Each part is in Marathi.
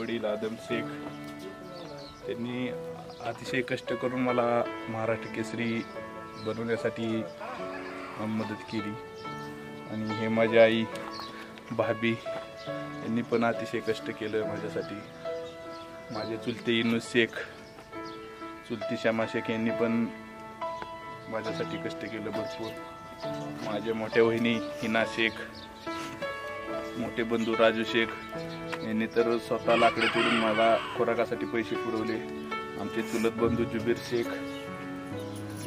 वडील आदम शेख त्यांनी अतिशय कष्ट करून मला महाराष्ट्र केसरी बनवण्यासाठी मदत केली आणि हे माझी आई भाभी यांनी पण अतिशय कष्ट केलं माझ्यासाठी. माझे चुलते इनुस शेख, चुलती श्यामा शेख यांनी पण माझ्यासाठी कष्ट केलं भरपूर. माझ्या मोठ्या वहिनी हिना शेख, मोठे बंधू राजू शेख यांनी तर स्वतः लाकडे तोडून मला खोराकासाठी पैसे पुरवले. आमचे चुलत बंधू जुबीर शेख,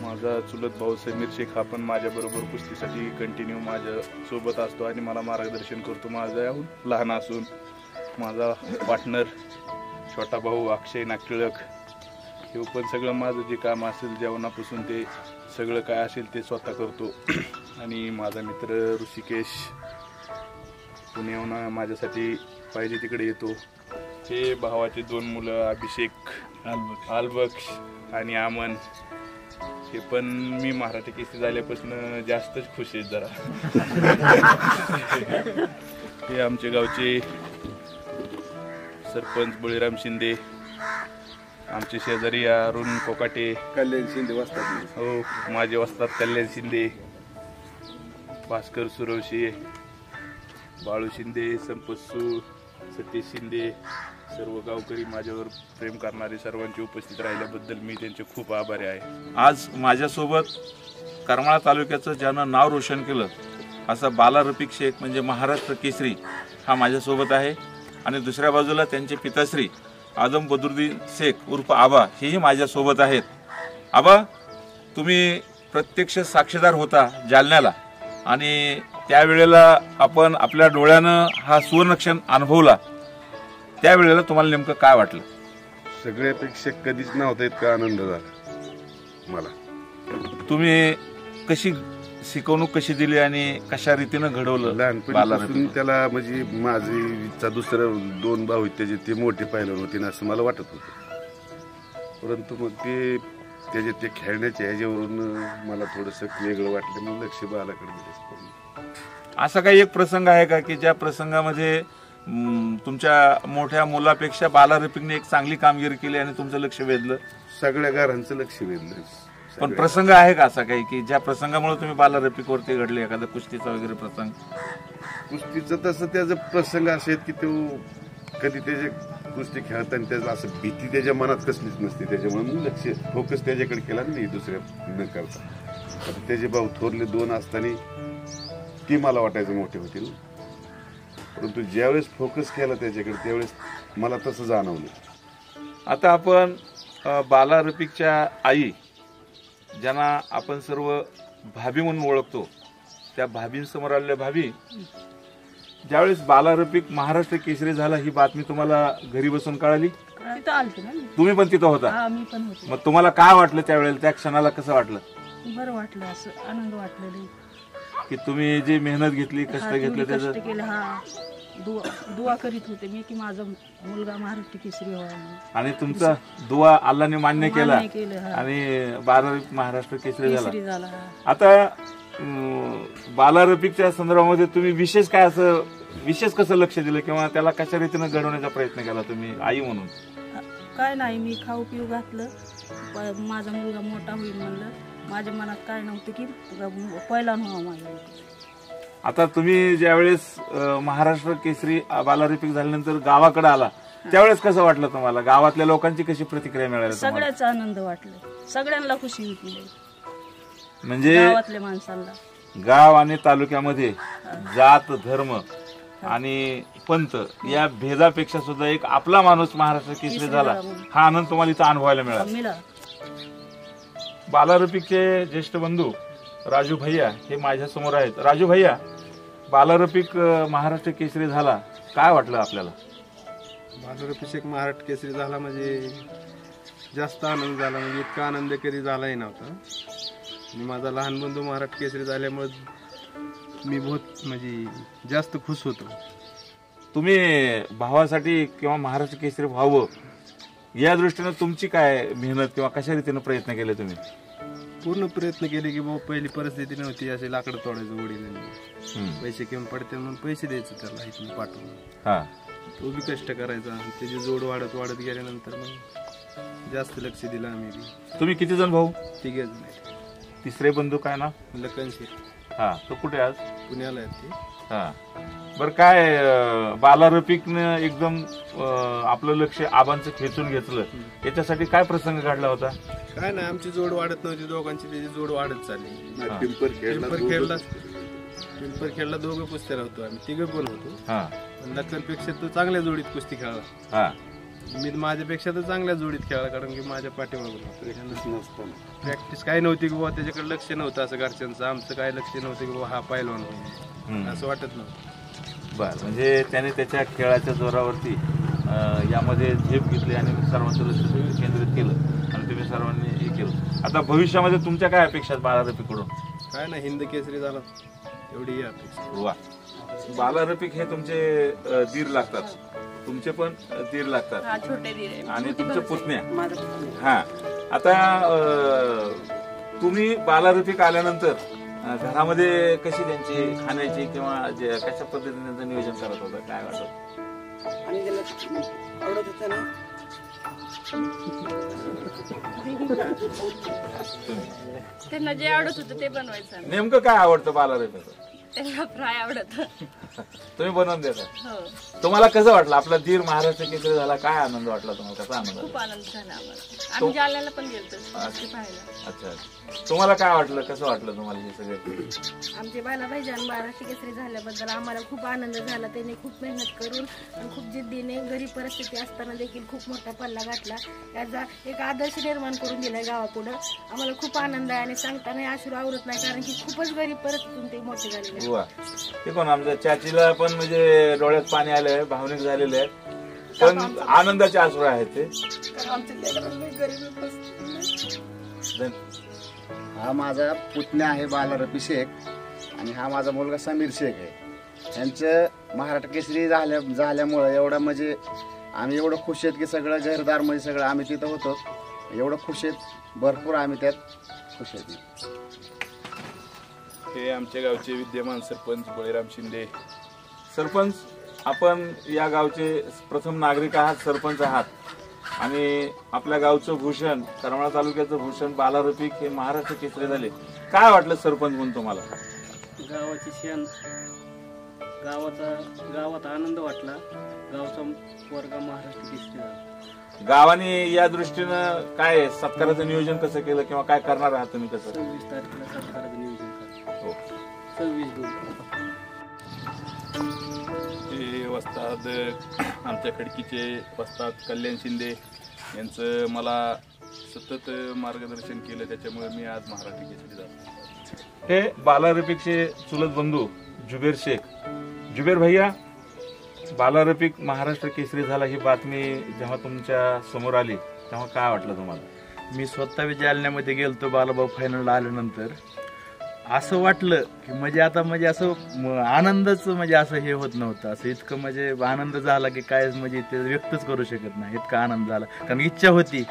माझा चुलत भाऊ समीर शेख हा पण माझ्याबरोबर कुस्तीसाठी कंटिन्यू माझ्या सोबत असतो आणि मला मार्गदर्शन करतो. माझ्याहून लहान असून माझा पार्टनर छोटा भाऊ अक्षय नागटिळक हे पण सगळं माझं जे काम असेल जेवणापासून ते सगळं काय असेल ते स्वतः करतो. आणि माझा मित्र ऋषिकेश पुण्याहून माझ्यासाठी पाहिजे तिकडे येतो. हे भावाचे 2 मुलं अभिषेक आलबक्ष आणि आमन हे पण मी महाराष्ट्र केसरी झाल्यापासून जास्तच खुश आहेत जरा. हे आमच्या गावचे सरपंच बळीराम शिंदे, आमचे शेजारी अरुण कोकाटे, कल्याण शिंदे वस्तात, हो माझे वस्तात कल्याण शिंदे, भास्कर सुरवशी, बाळू शिंदे, संपतसू, सतीश शिंदे, सर्व गावकरी माझ्यावर प्रेम करणारे सर्वांची उपस्थित राहिल्याबद्दल मी त्यांचे खूप आभारी आहे. आज माझ्यासोबत करमाळा तालुक्याचं ज्यानं नाव रोशन केलं असा बाला रफिक शेख म्हणजे महाराष्ट्र केसरी हा माझ्यासोबत आहे. आणि दुसऱ्या बाजूला त्यांचे पिताश्री आदम बदरुद्दीन शेख उर्फ आबा हेही माझ्यासोबत आहेत. आबा, तुम्ही प्रत्यक्ष साक्षीदार होता जालन्याला आणि त्यावेळेला आपण आपल्या डोळ्यानं हा सुवर्णक्षण अनुभवला. त्यावेळेला तुम्हाला नेमकं काय वाटलं? सगळ्यापेक्षा कधीच नव्हता इतका आनंद झाला मला. तुम्ही कशी शिकवणूक कशी दिली आणि कशा रीतीनं घडवलं? लहानपणी त्याला म्हणजे माझी दुसरं 2 भाऊ त्याचे ते मोठे पाहिलं होते असं मला वाटत होतं. परंतु मग ते त्याचे ते खेळण्याच्या ह्याच्यावरून मला थोडंसं वेगळं वाटलं. मग लक्ष बालाकडे दिलं. असा काही एक प्रसंग आहे का की ज्या प्रसंगामध्ये तुमच्या मोठ्या मुलापेक्षा बाला रफिकने एक चांगली कामगिरी केली आणि तुमचं लक्ष वेधलं? सगळ्या घरांचं लक्ष वेधलं. पण प्रसंग आहे का असा काही की ज्या प्रसंगामुळे तुम्ही बाला रफिकवरती घडले, एखादा कुस्तीचा वगैरे प्रसंग? कुस्तीचं तसं त्याचं प्रसंग असे आहेत की तो कधी त्याचे कुस्ती खेळताना त्याला असं भीती त्याच्या मनात कसलीच नसते. त्याच्यामुळे मी लक्ष फोकस त्याच्याकडे केला नाही दुसऱ्या न करता. आता त्याचे भाऊ थोरले 2 असताना ती मला वाटायचं मोठे होतील, परंतु ज्यावेळेस फोकस केला त्याच्याकडे त्यावेळेस मला तसं जाणवलं. आता आपण बाला रफिकच्या आई ज्यांना आपण सर्व भाभी म्हणून ओळखतो त्या भाभींसमोर आलेल्या भाभी, ज्यावेळेस बाला रफिक महाराष्ट्र केसरी झाला ही बातमी तुम्हाला घरी बसून कळाली? तुम्ही पण तिथं होता? मग तुम्हाला काय वाटलं त्यावेळेला, त्या क्षणाला कसं वाटलं? बरं वाटलं, असं आनंद वाटलं की तुम्ही जी मेहनत घेतली, कष्ट घेतले, त्याचं दुआ करीत होते मी की माझा मुलगा महाराष्ट्र केसरी व्हावा आणि तुमचा दुआ अल्लाने मान्य केला आणि बाला रफिक महाराष्ट्र केसरी झाला. आता बाला रफिकच्या संदर्भामध्ये तुम्ही विशेष कसं लक्ष दिलं किंवा त्याला कशा रीतीने घडवण्याचा प्रयत्न केला तुम्ही आई म्हणून? काय नाही, मी खाऊ पिऊ घातलं, माझा मुलगा मोठा होईल म्हणलं. माझ्या मनात काय नव्हतं की पहिला व्हावा माझा. आता तुम्ही ज्यावेळेस महाराष्ट्र केसरी बाला रफिक झाल्यानंतर गावाकडे आला त्यावेळेस कसं वाटलं तुम्हाला? गावातल्या लोकांची कशी प्रतिक्रिया मिळाली? सगळ्याच आनंद वाटलं, सगळ्यांना खुशी होती. म्हणजे गावातल्या माणसांना, गाव आणि तालुक्यामध्ये जात धर्म आणि पंथ या भेदापेक्षा सुद्धा एक आपला माणूस महाराष्ट्र केसरी झाला हा आनंद तुम्हाला इथं अनुभवायला मिळाला. बाला रफिकचे ज्येष्ठ बंधू राजू भैया हे माझ्या समोर आहेत. राजू भैया, बाला रफिक महाराष्ट्र केसरी झाला, काय वाटलं आपल्याला? बाला रफिक महाराष्ट्र केसरी झाला म्हणजे जास्त आनंद झाला, म्हणजे इतका आनंद कधी झालाही नव्हता. आणि माझा लहान बंधू महाराष्ट्र केसरी झाल्यामुळे मी बहुत म्हणजे जास्त खुश होतो. तुम्ही भावासाठी किंवा महाराष्ट्र केसरी व्हावं या दृष्टीने तुमची काय मेहनत किंवा कशा रीतीने प्रयत्न केले तुम्ही? पूर्ण प्रयत्न केले की भाऊ पहिली परिस्थिती नव्हती, असे लाकडं तोडायचं वडील पैसे घेऊन पडते म्हणून पैसे द्यायचे त्याला इथून पाठवून. तो बी कष्ट करायचा. त्याची जोड वाढत वाढत गेल्यानंतर मग जास्त लक्ष दिलं आम्ही बी. तुम्ही किती जण भाऊ? तिघेच नाही. तिसरे बंधू काय ना? लखनशीर हा, तो कुठे आज? पुण्याला आहेत ते. हा, बर काय बाला रफिकनं एकदम आपलं लक्ष आबांचं खेचून घेतलं, याच्यासाठी काय प्रसंग घडला होता? काय नाही, आमची जोड वाढत नव्हती दोघांची, त्याची जोड वाढत चालली. पिंपरखेडला दोघं कुस्त्याला होतो आम्ही, तिघं पण होतो. हा, लखनपेक्षा तो चांगल्या जोडीत कुस्ती खेळला. हा, मी माझ्यापेक्षा तर चांगल्या जोडीत खेळला, कारण की माझ्या पाठीमागून प्रॅक्टिस काय नव्हती की बाबा त्याच्याकडे लक्ष नव्हतं असं घरच्यांचं. आमचं काय लक्ष नव्हतं की बाबा हा पहिलवान होईल असं वाटत नव्हतं. बर, म्हणजे त्याने त्याच्या खेळाच्या जोरावरती यामध्ये झेप घेतली आणि सर्वांचं लक्ष केंद्रित केलं आणि तुम्ही सर्वांनी हे केलं. आता भविष्यामध्ये तुमच्या काय अपेक्षा आहेत बाला रफिककडून? काय ना, हिंद केसरी झाला एवढी अपेक्षा. वा, बाला रफिक हे तुमचे दीर लागतात, तुमचे पण दीर लागतात छोटे दीर आणि तुमचे पुतण्या. हा, आता तुम्ही बाला रफिक आल्यानंतर घरामध्ये कशी त्यांची खाण्याची किंवा कशा पद्धतीने त्यांचं नियोजन करत होतं, काय वाटत? आणि त्याला आवडत होतं ना, त्यांना जे आवडत होतं ते बनवायचं. नेमकं काय आवडतं बाला रफिक? त्यांना फ्राय आवडत. तुम्ही बनवून देता? हो. तुम्हाला कसं वाटलं आपला दीर महाराष्ट्र केसरी झाला? काय आनंद वाटला तुम्हाला? कसा आनंद? खूप आनंद झाला आम्हाला. आम्ही जालन्याला पण गेलतो पाहायला. अच्छा, तुम्हाला काय वाटलं, कसं वाटलं तुम्हाला हे सगळे? आमचे बालाभाईजान महाराष्ट्र केसरी झाल्याबद्दल आम्हाला खूप आनंद झाला. त्यांनी खूप मेहनत करून आणि खूप जिद्दीने गरीब परिस्थिती असताना देखील खूप मोठा पल्ला गाठला. याचा एक आदर्श निर्माण करून दिलाय गावापुढं. आम्हाला खूप आनंद आहे आणि सांगताना अश्रू आवरत नाही, कारण की खूपच गरीब परिस्थितीतून ते मोठे झालेले. वा, ते पण आमच्या चाचीला पण म्हणजे डोळ्यात पाणी आलंय, भावनिक झालेले आहे, पण आनंदाचे अश्रू आहेत ते. हा माझा पुतण्या आहे बाला रफिक शेख आणि हा माझा मुलगा समीर शेख आहे. यांचं महाराष्ट्र केसरी झाल्यामुळं एवढं म्हणजे आम्ही एवढं खुश आहेत की सगळं घरदार म्हणजे सगळं आम्ही तिथं होतो, एवढं खुश आहेत, भरपूर आम्ही त्यात खुश आहेत. हे आमच्या गावचे विद्यमान सरपंच बळीराम शिंदे. सरपंच, आपण या गावचे प्रथम नागरिक आहात, सरपंच आहात आणि आपल्या गावचं भूषण, करमाळा तालुक्याचं भूषण बाला रफिक हे महाराष्ट्र केसरी झाले. काय वाटलं सरपंच म्हणून तुम्हाला? गावाची शेण, गावात आनंद वाटला. गावचा वर्ग महाराष्ट्र केसरी झाला. गावाने या दृष्टीनं काय सत्काराचं नियोजन कसं केलं किंवा काय करणार आहात तुम्ही? कसं 26 तारखेला सत्काराचं नियोजन करा. हो. 26/2 हे वस्ताद आमच्या खडकीचे वस्ताद कल्याण शिंदे यांचं मला सतत मार्गदर्शन केलं, त्याच्यामुळे मी आज महाराष्ट्र केसरी झालो. हे बाला रफिकचे चुलत बंधू जुबेर शेख. जुबेर भैया, बाला रफिक महाराष्ट्र केसरी झाला ही बातमी जेव्हा तुमच्या समोर आली तेव्हा काय वाटलं तुम्हाला? मी स्वतः जालन्यामध्ये गेलतो बालाभाऊ फायनलला आल्यानंतर. असं वाटलं की म्हणजे आता म्हणजे असं आनंदच म्हणजे असं हे होत नव्हतं, असं इतकं म्हणजे आनंद झाला की काय म्हणजे ते व्यक्तच करू शकत नाही, इतका आनंद झाला. कारण इच्छा होती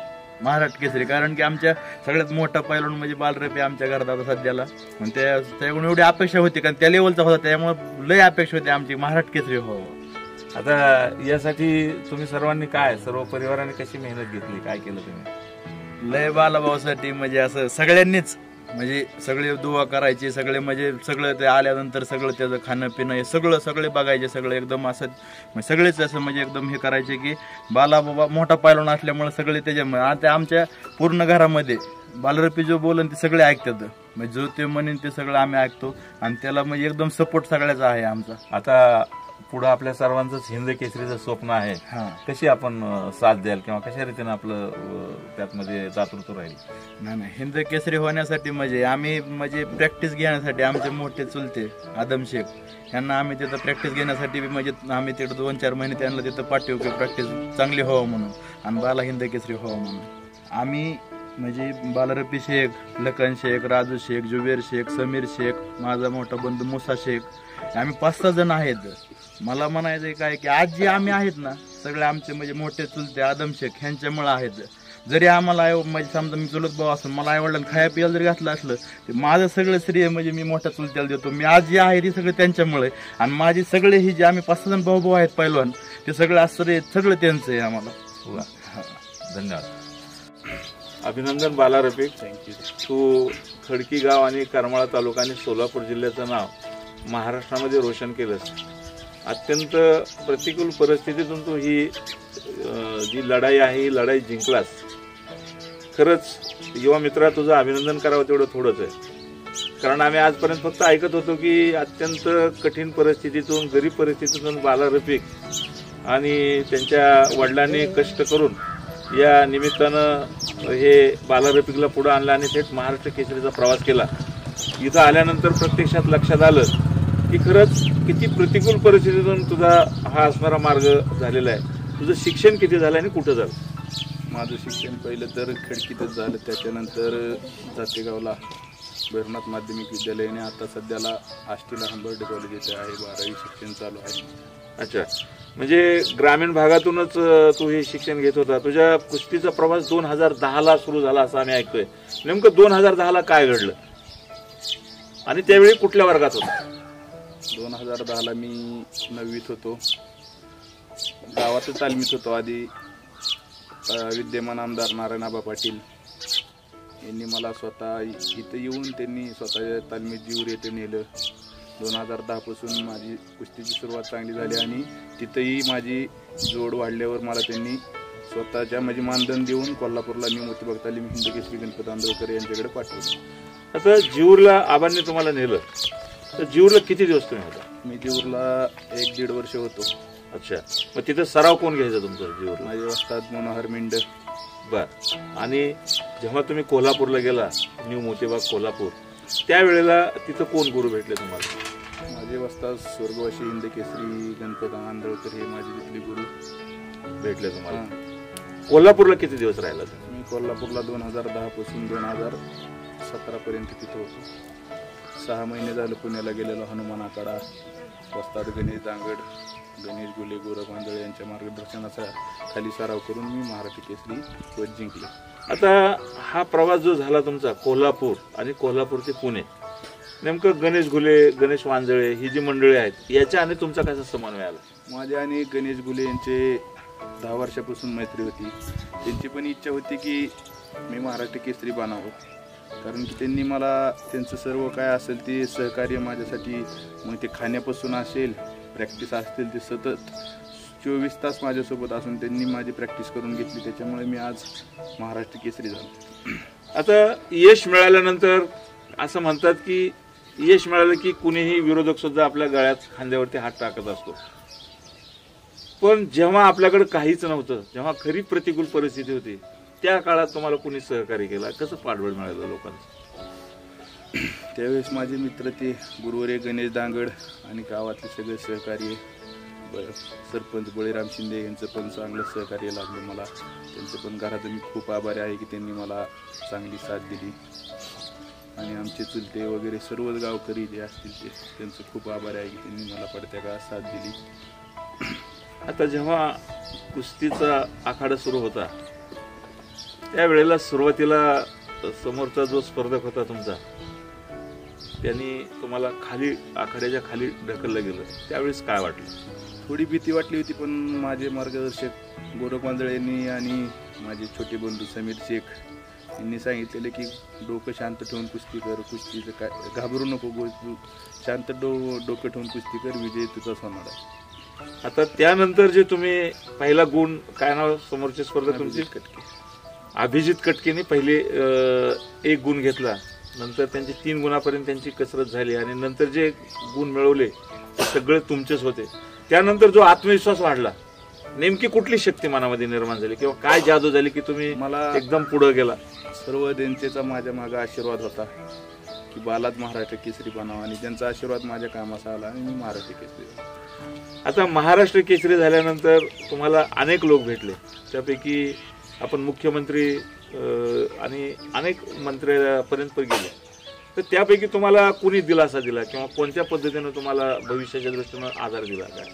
महाराष्ट्र केसरी, कारण की आमच्या सगळ्यात मोठा पैलवान म्हणजे बालरफी आमच्या घरात आता सध्याला, आणि त्याकडून एवढी अपेक्षा होती, कारण त्या लेवलचा होता, त्यामुळे लय अपेक्षा होती आमची महाराष्ट्र केसरी व्हावं. आता यासाठी तुम्ही सर्वांनी काय, सर्व परिवाराने कशी मेहनत घेतली, काय केलं तुम्ही? लय बालाभाऊसाठी म्हणजे असं सगळ्यांनीच म्हणजे सगळे दुवा करायचे, सगळे म्हणजे सगळं ते आल्यानंतर सगळं त्याचं खाणं पिणं हे सगळे बघायचे, सगळं एकदम असं सगळेच असं म्हणजे एकदम हे करायचे की बालाबाबा मोठा पैलवान असल्यामुळे सगळे त्याच्यामुळे आता आमच्या पूर्ण घरामध्ये बालरफी जो बोलन ते सगळे ऐकतात, म्हणजे जो ते म्हणेन ते सगळं आम्ही ऐकतो आणि त्याला म्हणजे एकदम सपोर्ट सगळ्याचा आहे आमचा. आता पुढे आपल्या सर्वांचंच हिंद केसरीचं स्वप्न आहे, कशी आपण साथ द्याल किंवा कशा रीतीने आपलं त्यातमध्ये दातृत्व राहील? नाही, हिंद केसरी होण्यासाठी म्हणजे आम्ही म्हणजे प्रॅक्टिस घेण्यासाठी आमचे मोठे चुलते आदम शेख यांना आम्ही तिथं प्रॅक्टिस घेण्यासाठी म्हणजे आम्ही तिथं 2-4 महिने त्यांना तिथं पाठवू की प्रॅक्टिस चांगली व्हावं म्हणून आणि बाला हिंद केसरी व्हावं म्हणून. आम्ही म्हणजे बालारफी शेख, लखन शेख, राजू शेख, जुबेर शेख, समीर शेख, माझा मोठा बंधू मुसा शेख, आम्ही 5-6 जण आहेत. मला म्हणायचं काय की आज जे आम्ही आहेत ना सगळे आमचे म्हणजे मोठे चुलते आदम शेख ह्यांच्यामुळे आहेत. जरी आम्हाला म्हणजे समजा मी चुलत भाऊ असून मला आईवडिलांना खाया पियाला जरी घातलं असलं तर माझं सगळं श्रेय म्हणजे मी मोठ्या चुलत्याला देतो. मी आज जे आहे ते सगळे त्यांच्यामुळे, आणि माझे सगळे ही जे आम्ही 5-6 जण भाऊ आहेत पैलवान ते सगळं आश्चर्य सगळं त्यांचं आहे आम्हाला. हा, धन्यवाद. अभिनंदन बाला रफिक. थँक्यू. तू खडकी गाव आणि करमाळा तालुका आणि सोलापूर जिल्ह्याचं नाव महाराष्ट्रामध्ये रोशन केलंस. अत्यंत प्रतिकूल परिस्थितीतून तू ही जी लढाई आहे ही लढाई जिंकलास. खरंच युवा मित्रा, तुझं अभिनंदन करावं तेवढं थोडंच आहे. कारण आम्ही आजपर्यंत फक्त ऐकत होतो की अत्यंत कठीण परिस्थितीतून, गरीब परिस्थितीतून बाला रफिक आणि त्यांच्या वडिलांनी कष्ट करून या निमित्तानं हे बाला रफिकला पुढे आणलं आणि थेट महाराष्ट्र केसरीचा प्रवास केला. इथं आल्यानंतर प्रत्यक्षात लक्षात आलं की खरंच किती प्रतिकूल परिस्थितीतून तुझा हा असणारा मार्ग झालेला आहे. तुझं शिक्षण किती झालं आणि कुठं झालं? माझं शिक्षण पहिलं तर खडकीतच झालं, त्याच्यानंतर जातेगावला भैरवनाथ माध्यमिक विद्यालय आणि आता सध्याला आष्टीला हंबर्डे कॉलेज येथे आहे. 12वी शिक्षण चालू आहे. अच्छा, म्हणजे ग्रामीण भागातूनच तू हे शिक्षण घेत होता. तुझ्या कुस्तीचा प्रवास 2010ला सुरू झाला असं आम्ही ऐकतोय. नेमकं 2010ला काय घडलं आणि त्यावेळी कुठल्या वर्गात होता? 2010ला मी 9वीत होतो. गावातच तालमीत होतो. आधी विद्यमान आमदार नारायणआबा पाटील यांनी मला स्वतः इथं येऊन त्यांनी स्वतःच्या तालमीत जीवर येथे नेलं. 2010 पासून माझी कुस्तीची सुरुवात चांगली झाली आणि तिथंही माझी जोड वाढल्यावर मला त्यांनी स्वतःच्या म्हणजे मानधन देऊन कोल्हापूरला मी मोतीबाग तालीम हिंद केसरी गणपत आंदोळकर यांच्याकडे पाठवलं. आता जीवरला आबांनी तुम्हाला नेलं तर जीवरला किती दिवस तुम्ही होता? मी जीवरला 1-1.5 वर्ष होतो. अच्छा, मग तिथं सराव कोण घ्यायचा तुमचा जीवरला? माझे वस्ताद मनोहर मिंड. बर. आणि जेव्हा तुम्ही कोल्हापूरला गेला, न्यू मोतीबाग कोल्हापूर, त्यावेळेला तिथं कोण गुरु भेटले तुम्हाला? माझे वस्ताद स्वर्गवासी हिंद केसरी गणपत आंदोळकर हे माझे तिथले गुरु भेटले तुम्हाला. कोल्हापूरला किती दिवस राहिला तुम्ही? मी कोल्हापूरला 2010 पासून 2017 पर्यंत तिथं होतो. 6 महिने झालं पुण्याला गेलेलो. हनुमान आखाडा, वस्ताद गणेश दांगड, गणेश गुले, गोरख आंधळे यांच्या मार्गदर्शनाचा खाली सराव करून मी महाराष्ट्र केसरी पद जिंकले. आता हा प्रवास जो झाला तुमचा कोल्हापूर आणि कोल्हापूर ते पुणे, नेमकं गणेश गुले, गणेश वांजळे ही जी मंडळी आहेत याच्या आणि तुमचा कसा समन्वय आला? माझ्या आणि गणेश गुले यांचे 10 वर्षापासून मैत्री होती. त्यांची पण इच्छा होती की मी महाराष्ट्र केसरी बनावं, कारण की त्यांनी मला त्यांचं सर्व काय असेल ते सहकार्य माझ्यासाठी, मग ते खाण्यापासून असेल, प्रॅक्टिस असतील, ते सतत 24 तास माझ्यासोबत असून त्यांनी माझी प्रॅक्टिस करून घेतली. त्याच्यामुळे मी आज महाराष्ट्र केसरी झालो. आता यश मिळाल्यानंतर असं म्हणतात की यश मिळालं की कुणीही विरोधक सुद्धा आपल्या गळ्यात खांद्यावरती हात टाकत असतो. पण जेव्हा आपल्याकडे काहीच नव्हतं, जेव्हा खरी प्रतिकूल परिस्थिती होती, त्या काळात तुम्हाला कुणी सहकार्य केला? कसं पाठबळ मिळालं लोकांचं? त्यावेळेस माझे मित्र ते गुरुवर्य गणेश दांगड आणि गावातले सगळे सहकार्य, सरपंच बळीराम शिंदे यांचं पण चांगलं सहकार्य लागलं मला. त्यांचं पण घरात मी खूप आभारी आहे की त्यांनी मला चांगली साथ दिली. आणि आमचे चुलते वगैरे सर्वच गावकरी जे असतील ते त्यांचं खूप आभारी आहे की त्यांनी मला पडत्या काळात साथ दिली. आता जेव्हा कुस्तीचा आखाडा सुरू होता त्यावेळेला सुरुवातीला समोरचा जो स्पर्धक होता तुमचा, त्यांनी तुम्हाला खाली आखाड्याच्या खाली ढकललं गेलं, त्यावेळेस काय वाटलं? थोडी भीती वाटली होती, पण माझे मार्गदर्शक गोरख वांजळे यांनी आणि माझे छोटे बंधू समीर शेख यांनी सांगितलेलं की डोकं शांत ठेवून कुस्ती कर, कुस्तीचं काय घाबरू नको, शांत डोकं ठेवून कुस्ती कर, विजय तुझाच होणार आहे. आता त्यानंतर जे तुम्ही पहिला गुण, काय नाव समोरची स्पर्धा तुमची? अभिजित कटकेने पहिले 1 गुण घेतला, नंतर त्यांची 3 गुणापर्यंत त्यांची कसरत झाली आणि नंतर जे गुण मिळवले ते सगळे तुमचेच होते. त्यानंतर जो आत्मविश्वास वाढला, नेमकी कुठली शक्ती मनामध्ये निर्माण झाली किंवा काय जादू झाली की तुम्ही मला एकदम पुढे गेला? सर्व त्यांचा माझ्या मागे आशीर्वाद होता की बालात महाराष्ट्र केसरी बनावा, आणि त्यांचा आशीर्वाद माझ्या कामाचा आला आणि मी महाराष्ट्र केसरी झालो. आता महाराष्ट्र केसरी झाल्यानंतर तुम्हाला अनेक लोक भेटले, त्यापैकी आपण मुख्यमंत्री आणि अनेक मंत्र्यापर्यंत गेले, तर त्यापैकी तुम्हाला कुणी दिलासा दिला किंवा कोणत्या पद्धतीने तुम्हाला भविष्याच्या दृष्टीनं आधार दिला? काय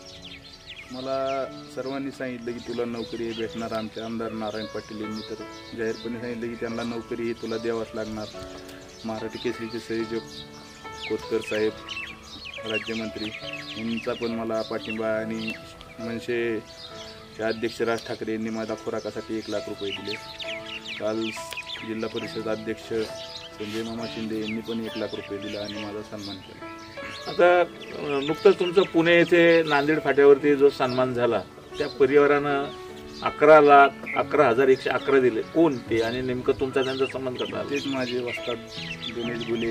मला सर्वांनी सांगितलं की तुला नोकरी भेटणार. आमचे आमदार नारायण पाटील यांनी तर जाहीरपणे सांगितलं की त्यांना नोकरी तुला द्यावाच लागणार. महाराष्ट्र केसरीचे संयोजक कोतकर साहेब राज्यमंत्री यांचा पण मला पाठिंबा आणि मनसेचे अध्यक्ष राज ठाकरे यांनी माझ्या खुराकासाठी 1 लाख रुपये दिले. काल जिल्हा परिषद अध्यक्ष संजय मामा शिंदे यांनी पण 1 लाख रुपये दिला आणि माझा सन्मान केला. आता नुकतंच तुमचं पुणे येथे नांदेड फाट्यावरती जो सन्मान झाला त्या परिवारानं 11,11,111 दिले. कोण ते आणि नेमकं तुमचा त्यांचा संबंध कसा आला? तेच माझे वस्ताद गणेश गुले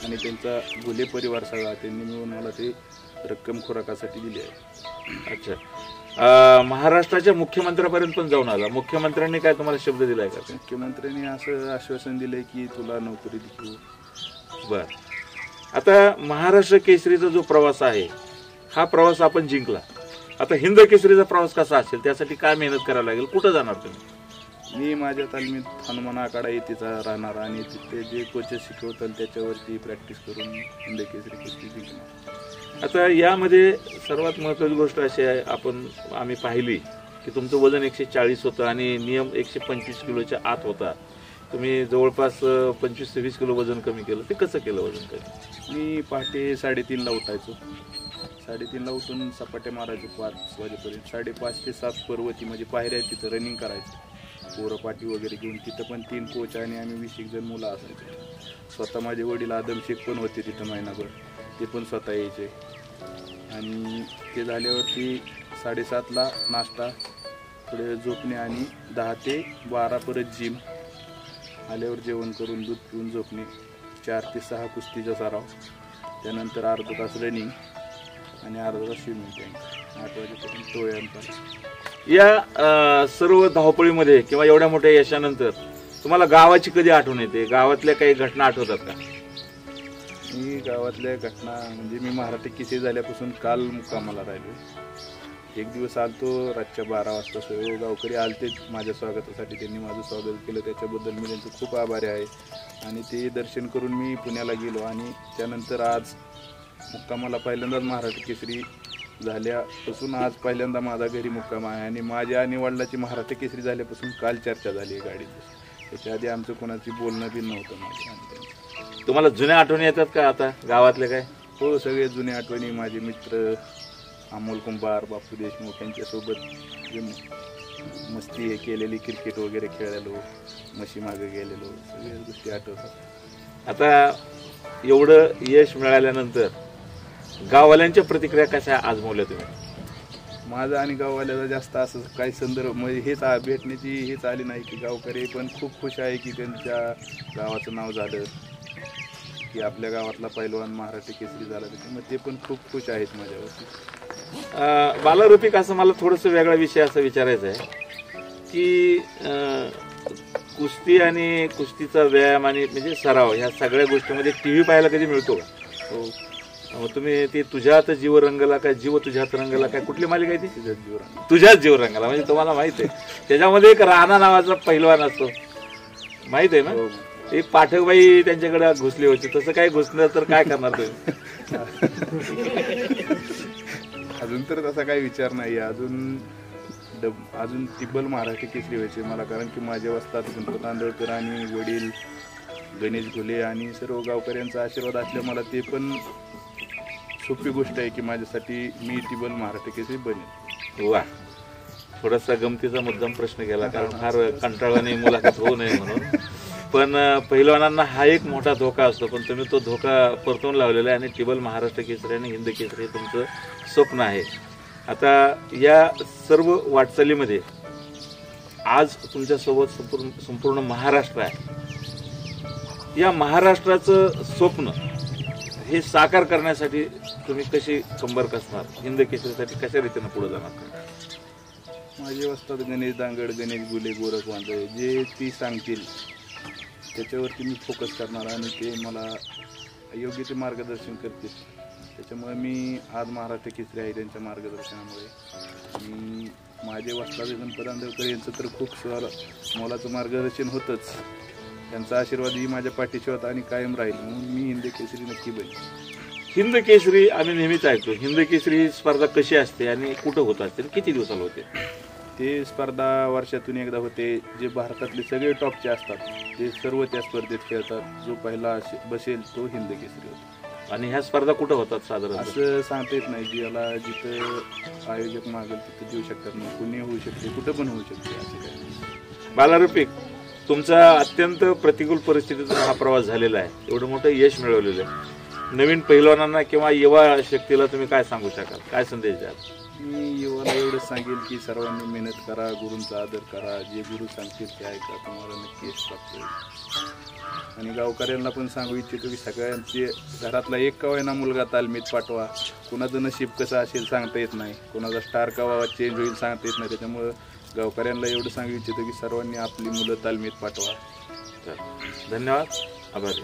आणि त्यांचा गुले परिवार सगळा त्यांनी मिळून मला ते रक्कम खुराकासाठी दिली आहे. अच्छा, महाराष्ट्राच्या मुख्यमंत्र्यापर्यंत पण जाऊन आला. मुख्यमंत्र्यांनी काय तुम्हाला शब्द दिलाय का? मुख्यमंत्र्यांनी असं आश्वासन दिलंय की तुला नोकरी देऊ. बर, आता महाराष्ट्र केसरीचा जो प्रवास आहे हा प्रवास आपण जिंकला. आता हिंद केसरीचा प्रवास कसा असेल, त्यासाठी काय मेहनत करायला लागेल, कुठं जाणार तुम्ही? मी माझ्या तालमीत हनुमान आखाडा येथेचा राहणार आणि तिथे जे कोचेस शिकवतात त्याच्यावरती प्रॅक्टिस करून हिंद केसरी कुस्ती जिंकणार. आता यामध्ये सर्वात महत्त्वाची गोष्ट अशी आहे, आम्ही पाहिली की तुमचं वजन 140 होतं आणि नियम 125 किलोच्या आत होता. तुम्ही जवळपास 25 ते 20 किलो वजन कमी केलं. ते कसं केलं वजन कमी? मी पहाटे 3:30ला उठायचो. 3:30ला उठून सपाटे मारायचो 5 वाजेपर्यंत. 5:30 ते 7 पर्वती म्हणजे पायऱ्या तिथं रनिंग करायचं. पोरं पाठी वगैरे घेऊन तिथं पण 3 कोच आणि आम्ही 20 जण मुलं असायचो. स्वतः माझे वडील आदम शेख पण होते तिथं महिनाभर, ते पण स्वतः यायचे. आणि ते झाल्यावरती 7:30ला नाश्ता, थोडे झोपणे आणि 10 ते 12 परत जिम. आल्यावर जेवण करून दूध पिऊन झोपणे. 4 ते 6 कुस्तीचा सराव, त्यानंतर अर्धा तास रनिंग आणि अर्धा तास स्विमिंग टँक. 8 वाजेपर्यंत टोळ्यांचा. या सर्व धावपळीमध्ये किंवा एवढ्या मोठ्या यशानंतर तुम्हाला गावाची कधी आठवण येते? गावातल्या काही घटना आठवतात का? मी गावातल्या घटना म्हणजे मी मराठी केसरी झाल्यापासून काल मुक्कामाला राहिलो. एक दिवस आलतो रातच्या 12 वाजता. सर्व गावकरी आलते माझ्या स्वागतासाठी. त्यांनी माझं स्वागत केलं, त्याच्याबद्दल मी त्यांचं खूप आभारी आहे. आणि ते दर्शन करून मी पुण्याला गेलो आणि त्यानंतर आज मुक्कामाला पहिल्यांदाच महाराष्ट्र केसरी झाल्यापासून आज पहिल्यांदा माझा घरी मुक्काम आहे. आणि माझ्या आणि वडिलांची महाराष्ट्र केसरी झाल्यापासून काल चर्चा झाली आहे गाडीत. त्याच्या आधी आमचं कोणाची बोलणं बी नव्हतं माझं. तुम्हाला जुन्या आठवणी येतात का आता गावातले काय? हो, सगळे जुन्या आठवणी. माझे मित्र अमोल कुंभार, बापू देशमुख यांच्यासोबत जे मस्ती हे केलेली, क्रिकेट वगैरे खेळलेलो, म्हशी मागे गेलेलो, सगळ्या गोष्टी आठवतात. आता एवढं यश मिळाल्यानंतर गाववाल्यांच्या प्रतिक्रिया कशा आजमावल्या तुम्ही? माझं आणि गाववाल्याचा जास्त असं काही संदर्भ म्हणजे हेच भेटण्याची हेच आली नाही की गावकरी पण खूप खुश आहे की त्यांच्या गावाचं नाव झालं, की आपल्या गावातला पैलवान महाराष्ट्र केसरी झाला. त्याच्यामुळे ते पण खूप खुश आहेत माझ्यावरती. बालरफिक, असं मला थोडंसं वेगळा विषय असं विचारायचं आहे की कुस्ती आणि कुस्तीचा व्यायाम आणि म्हणजे सराव ह्या सगळ्या गोष्टीमध्ये TV पाहायला कधी मिळतो का? हो. मग तुम्ही ते तुझ्यात जीव रंगला काय, जीव तुझ्यात रंगला काय, कुठली मालिका आहे ती? तुझ्यात जीव रंगला. म्हणजे तुम्हाला माहित आहे त्याच्यामध्ये एक राणा नावाचा पैलवान असतो, माहित आहे ना? एक पाठकबाई त्यांच्याकडे घुसली होती. तसं काय घुसलं तर काय करणार तुम्ही? अजून तर तसा काही विचार नाही. अजून तिब्बल महाराष्ट्र केसरी व्हायचे मला, कारण की माझ्या वस्तात गणपत आंदळकर आणि वडील गणेश घुले आणि सर्व गावकऱ्यांचा आशीर्वाद असल्या मला ते पण सोपी गोष्ट आहे की माझ्यासाठी मी तिब्बल महाराष्ट्र केसरी बनेल. वा, थोडासा गमतीचा मुद्दाम प्रश्न केला, कारण फार कंटाळवाणी मुलाखत होऊ नये म्हणून. पण पहिलवानांना हा एक मोठा धोका असतो, पण तुम्ही तो धोका परतवून लावलेला आहे आणि टिबल महाराष्ट्र केसरी आणि हिंद केसरी हे तुमचं स्वप्न आहे. आता या सर्व वाटचालीमध्ये आज तुमच्यासोबत संपूर्ण महाराष्ट्र आहे. या महाराष्ट्राचं स्वप्न हे साकार करण्यासाठी तुम्ही कशी कंबर कसणार, हिंद केसरीसाठी कशा रीतीनं पुढे जाणार? माझे वस्ताद गणेश दांगड, गणेश गुले, गोरख वांदळे जे ती सांगतील त्याच्यावरती मी फोकस करणार आणि ते मला योग्य ते मार्गदर्शन करतील. त्याच्यामुळे मी आज महाराष्ट्र केसरी आहे त्यांच्या मार्गदर्शनामुळे. आणि माझे वस्ताद गणपत आंदळकर यांचं तर खूप मोलाचं मार्गदर्शन होतंच. त्यांचा आशीर्वादही माझ्या पाठीशी होता आणि कायम राहील, म्हणून मी हिंद केसरी नक्की बनेन. हिंद केसरी आम्ही नेहमीच ऐकतो. हिंद केसरी ही स्पर्धा कशी असते आणि कुठं होत असते, किती दिवसाला होते? ते स्पर्धा वर्षातून एकदा होते. जे भारतातले सगळे टॉपचे असतात ते सर्व त्या स्पर्धेत खेळतात. जो पहिला बसेल तो हिंद केसरी होतो. आणि ह्या स्पर्धा कुठं होतात साधारण? असं सांगता येत नाही. जिथं आयोजक मागेल तिथं देऊ शकतात. मग कुणी होऊ शकते, कुठं पण होऊ शकते, असं काय नाही. बालारफिक, तुमचा अत्यंत प्रतिकूल परिस्थितीतून हा प्रवास झालेला आहे, एवढं मोठं यश मिळवलेलं आहे. नवीन पैलवानांना किंवा युवा शक्तीला तुम्ही काय सांगू शकाल, काय संदेश द्याल? मी युवाला एवढंच सांगेल की सर्वांनी मेहनत करा, गुरूंचा आदर करा, जे गुरु सांगतील ते ऐका, तुम्हाला नक्की यश प्राप्त होईल. आणि गावकऱ्यांना पण सांगू इच्छितो की सगळ्यांचे घरातला एक का होईना मुलगा तालमीत पाठवा. कुणाचं नशीब कसं असेल सांगता येत नाही, कुणाचा स्टार का चेंज होईल सांगता येत नाही. त्याच्यामुळं गावकऱ्यांना एवढं सांगू इच्छितो की सर्वांनी आपली मुलं तालमीत पाठवा. धन्यवाद, आभारी.